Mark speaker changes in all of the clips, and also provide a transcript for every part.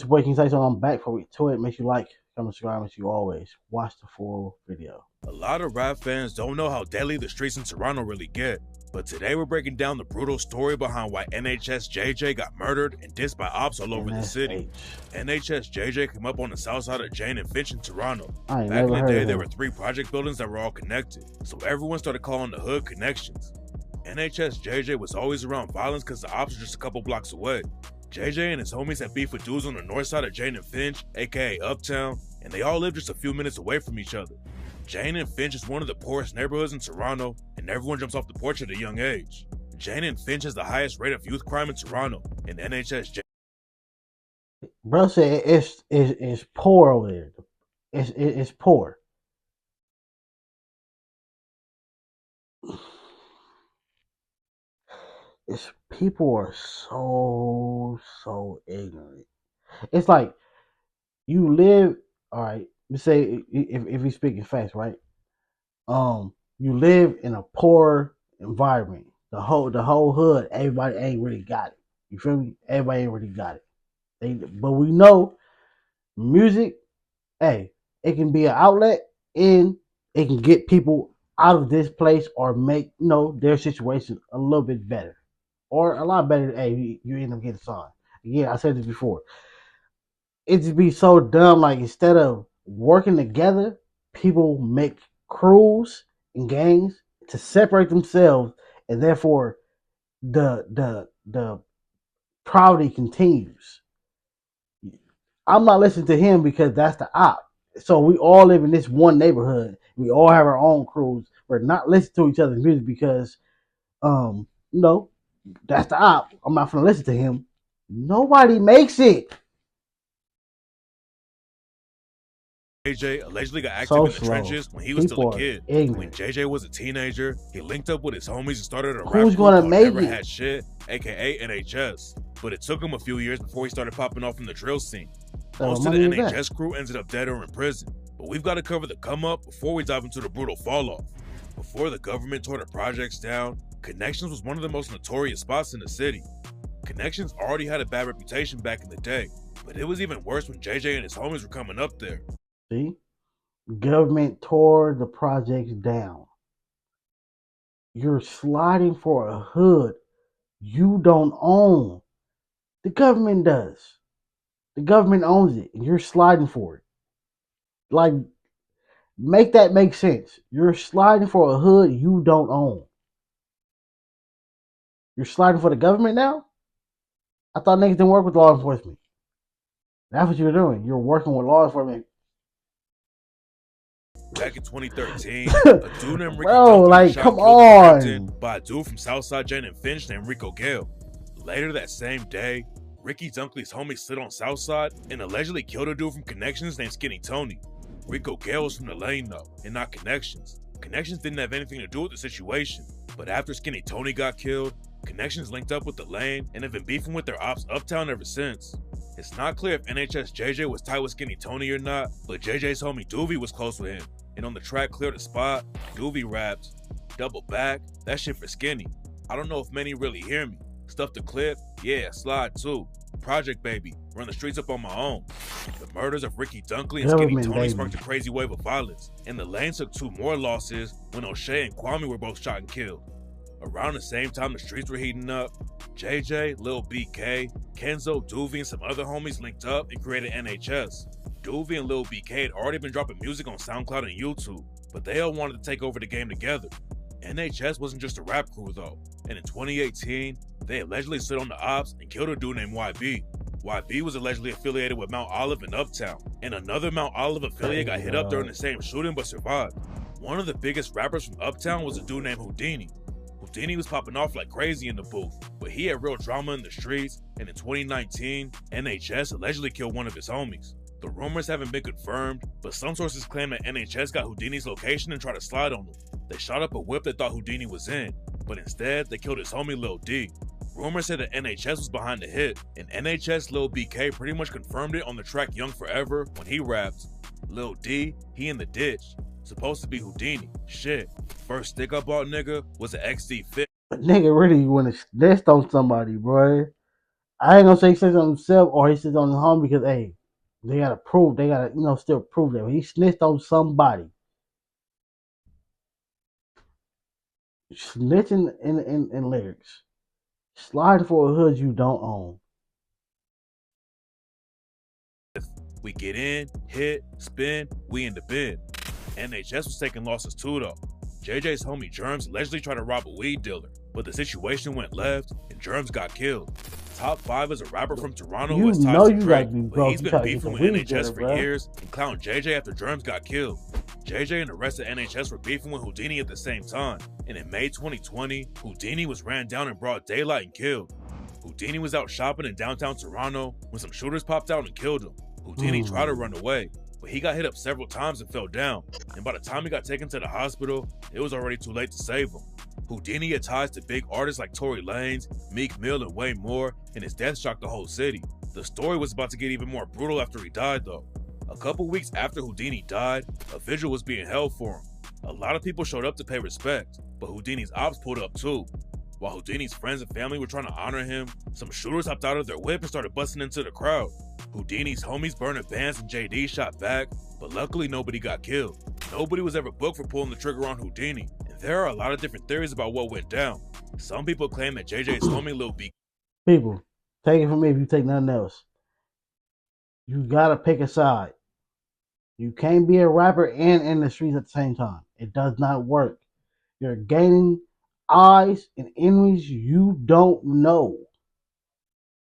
Speaker 1: your boy King Tyson. I'm back for week 2. It makes you like, comment, subscribe, as you always. Watch the full video.
Speaker 2: A lot of rap fans don't know how deadly the streets in Toronto really get, but today we're breaking down the brutal story behind why NHS JJ got murdered and dissed by ops all over the city. NHS JJ came up on the south side of Jane and Finch in Toronto. Back in the day, there were 3 project buildings that were all connected, so everyone started calling the hood Connections. NHS JJ was always around violence because the ops were just a couple blocks away. JJ and his homies had beef with dudes on the north side of Jane and Finch, aka Uptown, and they all lived just a few minutes away from each other. Jane and Finch is one of the poorest neighborhoods in Toronto, and everyone jumps off the porch at a young age. Jane and Finch has the highest rate of youth crime in Toronto, and NHS JJ.
Speaker 1: Bro said it's poor over there. It's poor. It's people are so ignorant. It's like you live, all right. Let's say if we speaking facts, right? You live in a poor environment. The whole hood, everybody ain't really got it. You feel me? Everybody ain't really got it. But we know music, hey, it can be an outlet and it can get people out of this place or make their situation a little bit better. Or a lot better. Hey, you end up getting signed. Again, I said this before. It just be so dumb. Like, instead of working together, people make crews and gangs to separate themselves, and therefore the poverty continues. I'm not listening to him because that's the op. So we all live in this one neighborhood. We all have our own crews. We're not listening to each other's music because that's the op. I'm not gonna listen to him. Nobody makes it.
Speaker 2: JJ allegedly got active in the trenches when he was still a kid. When JJ was a teenager, he linked up with his homies and started a rap group called Never Had Shit, aka NHS. But it took him a few years before he started popping off in the drill scene. Most of the NHS crew ended up dead or in prison. But we've got to cover the come up before we dive into the brutal fall off. Before the government tore the projects down, Connections was one of the most notorious spots in the city. Connections already had a bad reputation back in the day, but it was even worse when JJ and his homies were coming up there.
Speaker 1: See? Government tore the projects down. You're sliding for a hood you don't own. The government does. The government owns it, and you're sliding for it. Like, make that make sense. You're sliding for a hood you don't own. You're sliding for the government now? I thought niggas didn't work with law enforcement. That's what you're doing. You're working with law enforcement.
Speaker 2: Back in 2013, a dude named Ricky
Speaker 1: come on,
Speaker 2: by a dude from Southside Jane and Finch named Rico Gale. Later that same day, Ricky Dunkley's homie slid on Southside and allegedly killed a dude from Connections named Skinny Tony. Rico Gale was from the lane though, and not Connections. Connections didn't have anything to do with the situation, but after Skinny Tony got killed, Connections linked up with the lane and have been beefing with their ops Uptown ever since. It's not clear if NHS JJ was tied with Skinny Tony or not, but JJ's homie Doovie was close with him. And on the track Clear the Spot, Doovie raps, "Double back, that shit for Skinny. I don't know if many really hear me. Stuff the clip, yeah, slide too. Project baby, run the streets up on my own." The murders of Ricky Dunkley and Skinny Tony sparked a crazy wave of violence, and the lane took 2 more losses when O'Shea and Kwame were both shot and killed. Around the same time the streets were heating up, JJ, Lil BK, Kenzo, Doovie, and some other homies linked up and created NHS. Doovie and Lil BK had already been dropping music on SoundCloud and YouTube, but they all wanted to take over the game together. NHS wasn't just a rap crew though, and in 2018, they allegedly slid on the ops and killed a dude named YB. YB was allegedly affiliated with Mount Olive and Uptown, and another Mount Olive affiliate got hit up during the same shooting but survived. One of the biggest rappers from Uptown was a dude named Houdini. Houdini was popping off like crazy in the booth, but he had real drama in the streets, and in 2019, NHS allegedly killed one of his homies. The rumors haven't been confirmed, but some sources claim that NHS got Houdini's location and tried to slide on him. They shot up a whip they thought Houdini was in, but instead they killed his homie Lil D. Rumors said that NHS was behind the hit, and NHS Lil BK pretty much confirmed it on the track Young Forever when he rapped, "Lil D, he in the ditch. Supposed to be Houdini. Shit. First stick I bought, nigga, was an XD fit."
Speaker 1: But nigga really want to snitch on somebody, bro. I ain't gonna say he says on himself or he says on his home because hey, they gotta prove, they gotta still prove that he snitched on somebody. Snitching in lyrics, slide for a hood you don't own.
Speaker 2: We get in, hit, spin, we in the bin. NHS was taking losses too though. JJ's homie Germs allegedly tried to rob a weed dealer, but the situation went left and Germs got killed. Top 5 is a rapper from Toronto who
Speaker 1: You
Speaker 2: has ties
Speaker 1: know
Speaker 2: to
Speaker 1: you
Speaker 2: Drake,
Speaker 1: gotta be
Speaker 2: but he's
Speaker 1: broke. You
Speaker 2: been
Speaker 1: try to get the
Speaker 2: beefing with
Speaker 1: weed
Speaker 2: NHS
Speaker 1: dealer,
Speaker 2: for
Speaker 1: bro.
Speaker 2: years and clowning JJ after Germs got killed. JJ and the rest of NHS were beefing with Houdini at the same time, and in May 2020, Houdini was ran down in broad daylight and killed. Houdini was out shopping in downtown Toronto when some shooters popped out and killed him. Houdini tried to run away, but he got hit up several times and fell down, and by the time he got taken to the hospital, it was already too late to save him. Houdini had ties to big artists like Tory Lanez, Meek Mill, and way more, and his death shocked the whole city. The story was about to get even more brutal after he died though. A couple weeks after Houdini died, a vigil was being held for him. A lot of people showed up to pay respect, but Houdini's ops pulled up too. While Houdini's friends and family were trying to honor him, some shooters hopped out of their whip and started busting into the crowd. Houdini's homies Burner Vance and JD shot back, but luckily nobody got killed. Nobody was ever booked for pulling the trigger on Houdini, and there are a lot of different theories about what went down. Some people claim that JJ's homie Lil B.
Speaker 1: People, take it from me if you take nothing else. You gotta pick a side. You can't be a rapper and in the streets at the same time. It does not work. You're gaining eyes and enemies you don't know.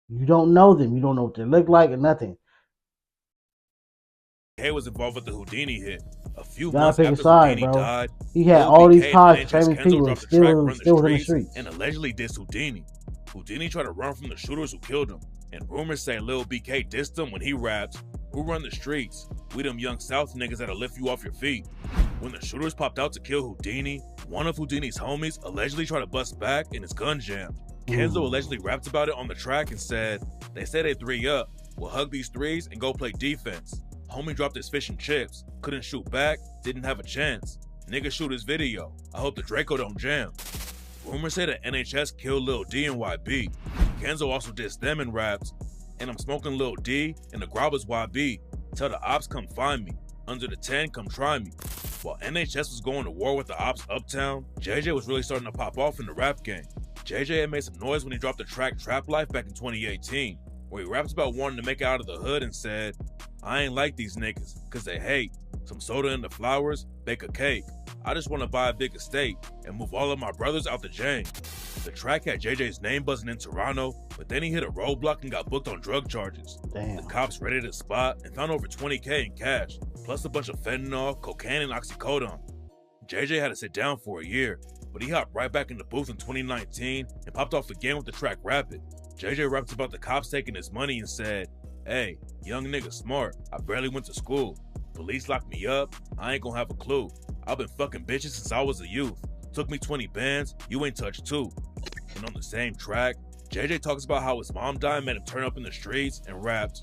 Speaker 1: You don't know them. You don't know what they look like or nothing.
Speaker 2: K was involved with the Houdini hit. A few
Speaker 1: You gotta
Speaker 2: months
Speaker 1: pick a
Speaker 2: after
Speaker 1: side,
Speaker 2: Houdini
Speaker 1: bro.
Speaker 2: died,
Speaker 1: He had
Speaker 2: Lil
Speaker 1: all these
Speaker 2: BK
Speaker 1: ties
Speaker 2: and
Speaker 1: to
Speaker 2: NHS
Speaker 1: famous
Speaker 2: Kenzo
Speaker 1: people and
Speaker 2: dropped the track
Speaker 1: still
Speaker 2: Run
Speaker 1: in
Speaker 2: the
Speaker 1: the
Speaker 2: Streets
Speaker 1: streets.
Speaker 2: and allegedly dissed Houdini. Houdini tried to run from the shooters who killed him, and rumors say Lil BK dissed him when he rapped, "Who run the streets? We them young South niggas that'll lift you off your feet." When the shooters popped out to kill Houdini, one of Houdini's homies allegedly tried to bust back and his gun jammed. Kenzo allegedly rapped about it on the track and said, "They say they 3 up. We'll hug these threes and go play defense." Homie dropped his fish and chips, couldn't shoot back, didn't have a chance. Nigga shoot his video. I hope the Draco don't jam. Rumors say that NHS killed Lil D and YB. Kenzo also dissed them in raps. And I'm smoking Lil D and the Grabbers YB. Tell the ops come find me. Under the 10, come try me. While NHS was going to war with the ops uptown, JJ was really starting to pop off in the rap game. JJ had made some noise when he dropped the track Trap Life back in 2018, where he raps about wanting to make it out of the hood and said, "I ain't like these niggas, cause they hate. Some soda in the flowers, bake a cake. I just wanna buy a big estate and move all of my brothers out the jam." The track had JJ's name buzzing in Toronto, but then he hit a roadblock and got booked on drug charges.
Speaker 1: Damn.
Speaker 2: The cops raided his spot and found over 20K in cash, plus a bunch of fentanyl, cocaine, and oxycodone. JJ had to sit down for a year, but he hopped right back in the booth in 2019 and popped off again with the track Rapid. JJ raps about the cops taking his money and said, "Hey, young nigga smart, I barely went to school. Police locked me up, I ain't gonna have a clue. I've been fucking bitches since I was a youth. Took me 20 bands, you ain't touched two." And on the same track, JJ talks about how his mom died and made him turn up in the streets and rapped,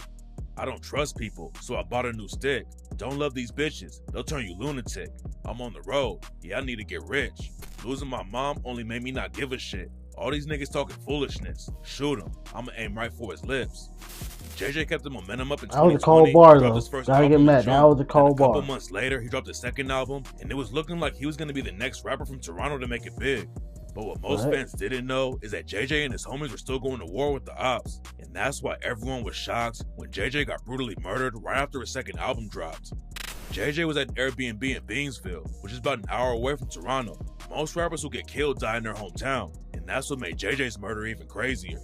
Speaker 2: "I don't trust people, so I bought a new stick. Don't love these bitches, they'll turn you lunatic. I'm on the road, yeah I need to get rich. Losing my mom only made me not give a shit. All these niggas talking foolishness. Shoot him, I'ma aim right for his lips." JJ kept the momentum up in
Speaker 1: That was a
Speaker 2: 2020,
Speaker 1: cold bar,
Speaker 2: dropped
Speaker 1: though.
Speaker 2: his first
Speaker 1: Gotta get
Speaker 2: album in
Speaker 1: mad.
Speaker 2: June,
Speaker 1: That was a
Speaker 2: and
Speaker 1: cold
Speaker 2: a couple
Speaker 1: bar.
Speaker 2: months later, he dropped his second album, and it was looking like he was gonna be the next rapper from Toronto to make it big. But what most
Speaker 1: What?
Speaker 2: fans didn't know is that JJ and his homies were still going to war with the ops, and that's why everyone was shocked when JJ got brutally murdered right after his second album dropped. JJ was at an Airbnb in Beansville, which is about an hour away from Toronto. Most rappers who get killed die in their hometown, and that's what made JJ's murder even crazier.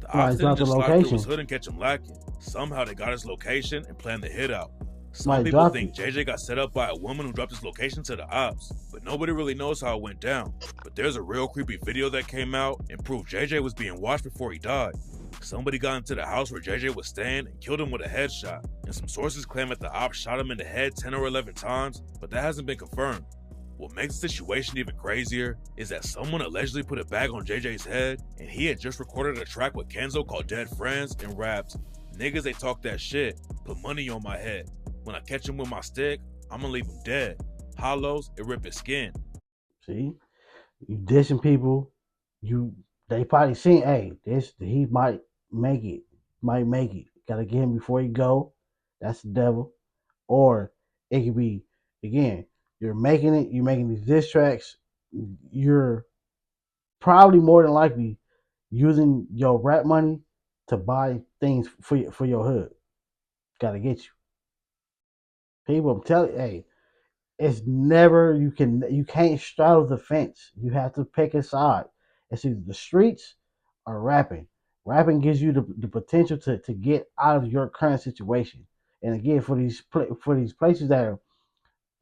Speaker 2: The
Speaker 1: Right,
Speaker 2: ops
Speaker 1: it's
Speaker 2: didn't
Speaker 1: not the
Speaker 2: just slide through his
Speaker 1: location.
Speaker 2: hood and catch him lacking. Somehow they got his location and planned the hit out. Some
Speaker 1: Might
Speaker 2: people
Speaker 1: drop
Speaker 2: think
Speaker 1: it.
Speaker 2: JJ got set up by a woman who dropped his location to the ops, but nobody really knows how it went down. But there's a real creepy video that came out and proved JJ was being watched before he died. Somebody got into the house where JJ was staying and killed him with a headshot, and some sources claim that the ops shot him in the head 10 or 11 times, but that hasn't been confirmed. What makes the situation even crazier is that someone allegedly put a bag on JJ's head, and he had just recorded a track with Kenzo called Dead Friends and rapped, "Niggas they talk that shit, put money on my head. When I catch him with my stick, I'ma leave him dead. Hollows, it rip his skin."
Speaker 1: See, you dissing people. They probably seen, hey, he might make it. Might make it. Gotta get him before he go. That's the devil. Or it could be again, you're making it, you're making these diss tracks, you're probably more than likely using your rap money to buy things for your hood. Gotta get you. People I'm telling you, hey, it's never you can't straddle the fence. You have to pick a side. It's either the streets or rapping. Rapping gives you the potential to get out of your current situation. And again, for these places that are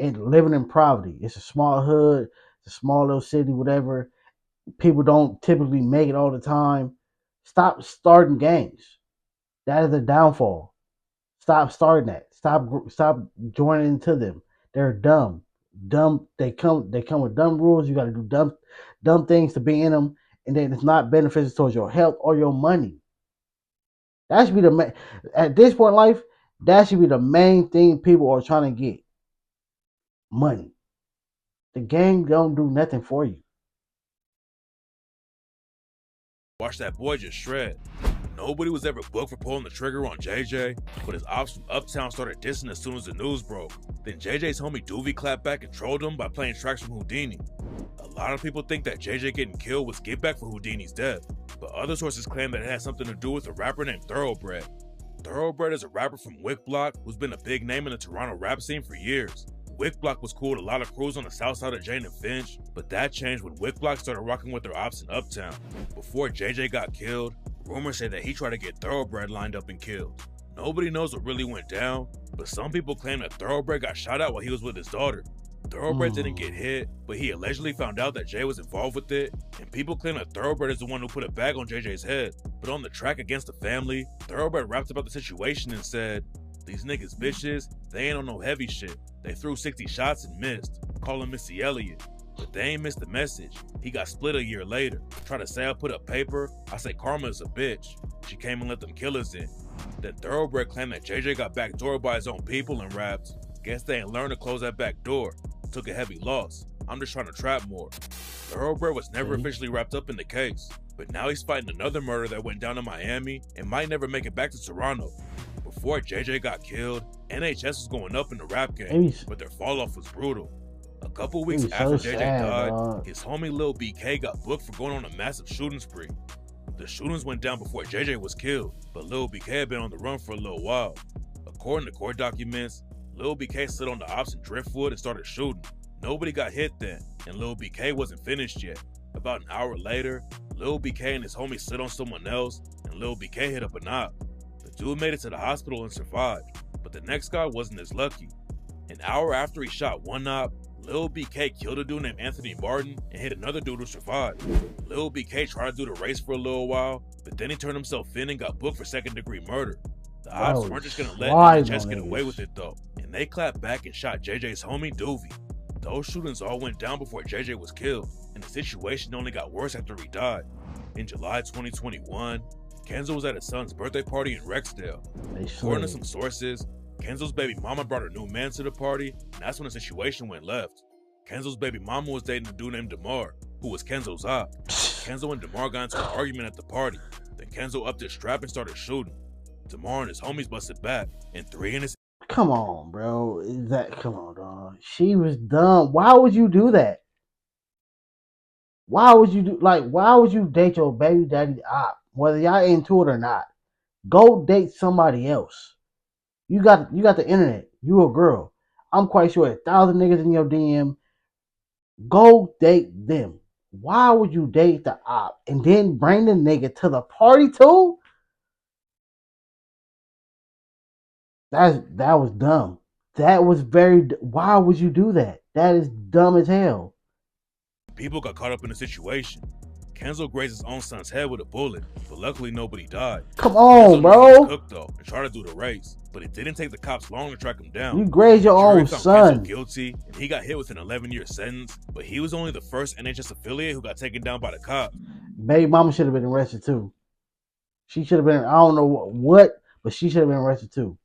Speaker 1: living in poverty, it's a small hood, it's a small little city, whatever. People don't typically make it all the time. Stop starting gangs. That is a downfall. Stop starting that. Stop joining into them. They're dumb. Dumb. They come with dumb rules. You got to do dumb things to be in them, and then it's not beneficial towards your health or your money. That should be at this point in life. That should be the main thing people are trying to get money. The gang don't do nothing for you.
Speaker 2: Watch that boy just shred. Nobody was ever booked for pulling the trigger on JJ, but his ops from Uptown started dissing as soon as the news broke. Then JJ's homie Doovie clapped back and trolled him by playing tracks from Houdini. A lot of people think that JJ getting killed was get back for Houdini's death, but other sources claim that it had something to do with a rapper named Thoroughbred. Thoroughbred is a rapper from Wick Block who's been a big name in the Toronto rap scene for years. Wick Block was cool with a lot of crews on the south side of Jane and Finch, but that changed when Wick Block started rocking with their ops in Uptown. Before JJ got killed, rumors say that he tried to get Thoroughbred lined up and killed. Nobody knows what really went down, but some people claim that Thoroughbred got shot at while he was with his daughter. Thoroughbred didn't get hit, but he allegedly found out that Jay was involved with it, and people claim that Thoroughbred is the one who put a bag on JJ's head. But on the track Against the Family, Thoroughbred rapped about the situation and said, "These niggas bitches, they ain't on no heavy shit. They threw 60 shots and missed. Call him Missy Elliott. But they ain't missed the message. He got split a year later. Try to say I put up paper. I say karma is a bitch. She came and let them killers in." Then Thoroughbred claimed that JJ got backdoored by his own people and raps, "Guess they ain't learned to close that back door. Took a heavy loss. I'm just trying to trap more." Thoroughbred was never officially wrapped up in the case, but now he's fighting another murder that went down in Miami and might never make it back to Toronto. Before JJ got killed, NHS was going up in the rap game, but their fall off was brutal. A couple weeks after JJ died, his homie Lil BK got booked for going on a massive shooting spree. The shootings went down before JJ was killed, but Lil BK had been on the run for a little while. According to court documents, Lil BK slid on the ops in Driftwood and started shooting. Nobody got hit then, and Lil BK wasn't finished yet. About an hour later, Lil BK and his homie slid on someone else, and Lil BK hit up a knob. The dude made it to the hospital and survived, but the next guy wasn't as lucky. An hour after he shot one knob, Lil BK killed a dude named Anthony Martin and hit another dude who survived. Lil BK tried to do the race for a little while, but then he turned himself in and got booked for second-degree murder. The ops weren't just gonna let NHS get away with it though, and they clapped back and shot JJ's homie Doovie. Those shootings all went down before JJ was killed, and the situation only got worse after he died. In July 2021, Kenzo was at his son's birthday party in Rexdale. According to some sources, Kenzo's baby mama brought her new man to the party, and that's when the situation went left. Kenzo's baby mama was dating a dude named DeMar, who was Kenzo's op. Kenzo and DeMar got into an argument at the party. Then Kenzo upped his strap and started shooting. DeMar and his homies busted back, and three in his...
Speaker 1: Come on, bro. Come on, dog. She was dumb. Why would you do that? Why would you date your baby daddy op? Whether y'all into it or not. Go date somebody else. You got the internet. You a girl. I'm quite sure 1,000 niggas in your DM. Go date them. Why would you date the op and then bring the nigga to the party too? That was dumb. That was why would you do that? That is dumb as hell.
Speaker 2: People got caught up in the situation. Kenzo grazed his own son's head with a bullet, but luckily nobody died.
Speaker 1: Come on,
Speaker 2: Kenzo
Speaker 1: bro.
Speaker 2: Cooked though and tried to do the race, but it didn't take the cops long to track him down.
Speaker 1: You grazed your own son.
Speaker 2: Kenzo guilty, and he got hit with an 11-year sentence, but he was only the first NHS affiliate who got taken down by the cops.
Speaker 1: Baby mama should have been arrested too. She should have been, I don't know what, but she should have been arrested too.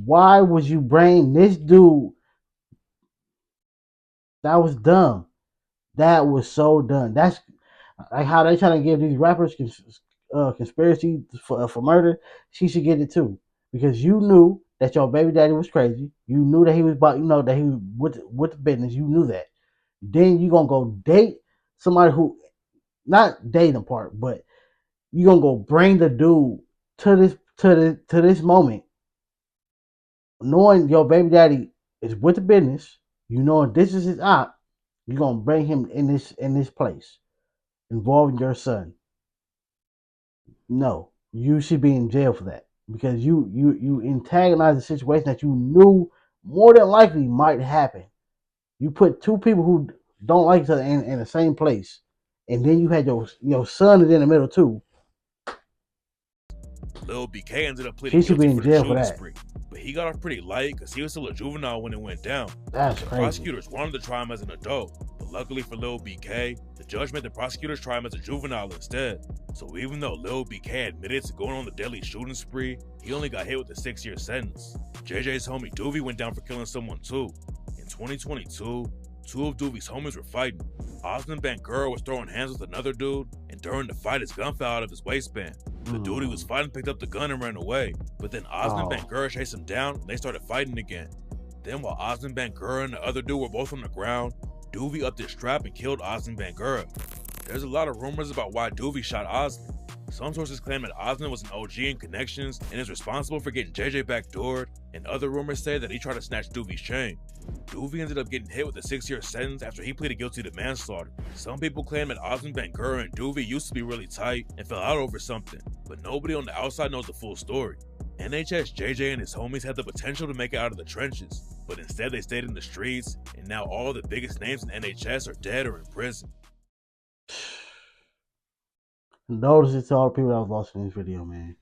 Speaker 1: Why would you bring this dude? That was dumb. That was so dumb. That's like how they trying to give these rappers conspiracy for murder, she should get it too. Because you knew that your baby daddy was crazy. You knew that he was about, that he was with the business. You knew that. Then you gonna go date somebody who, not dating part, but you gonna go bring the dude to this moment, knowing your baby daddy is with the business. You know this is his op. You gonna bring him in this place involving your son. No, you should be in jail for that because you antagonized a situation that you knew more than likely might happen. You put two people who don't like each other in the same place, and then you had your son is in the middle too.
Speaker 2: Lil BK ended up pleading
Speaker 1: She should be
Speaker 2: guilty
Speaker 1: in
Speaker 2: for the
Speaker 1: jail for
Speaker 2: shooting
Speaker 1: that.
Speaker 2: spree, but he got off pretty light because he was still a juvenile when it went down.
Speaker 1: That's
Speaker 2: The
Speaker 1: crazy.
Speaker 2: prosecutors wanted to try him as an adult, but luckily for Lil BK, the judge made the prosecutors try him as a juvenile instead. So even though Lil BK admitted to going on the deadly shooting spree, he only got hit with a 6-year sentence. JJ's homie Doovie went down for killing someone too. In 2022, two of Doovie's homies were fighting. Osman Bangura was throwing hands with another dude, and during the fight his gun fell out of his waistband. The dude he was fighting picked up the gun and ran away, but then Osman Bangura chased him down and they started fighting again. Then while Osman Bangura and the other dude were both on the ground, Doovie upped his strap and killed Osman Bangura. There's a lot of rumors about why Doovie shot Osman. Some sources claim that Osman was an OG in connections and is responsible for getting JJ backdoored, and other rumors say that he tried to snatch Doovie's chain. Doovie ended up getting hit with a 6-year sentence after he pleaded guilty to manslaughter. Some people claim that Osman Bangura and Doovie used to be really tight and fell out over something, but nobody on the outside knows the full story. NHS JJ and his homies had the potential to make it out of the trenches, but instead they stayed in the streets, and now all the biggest names in NHS are dead or in prison.
Speaker 1: Notice it to all the people that was lost in this video, man.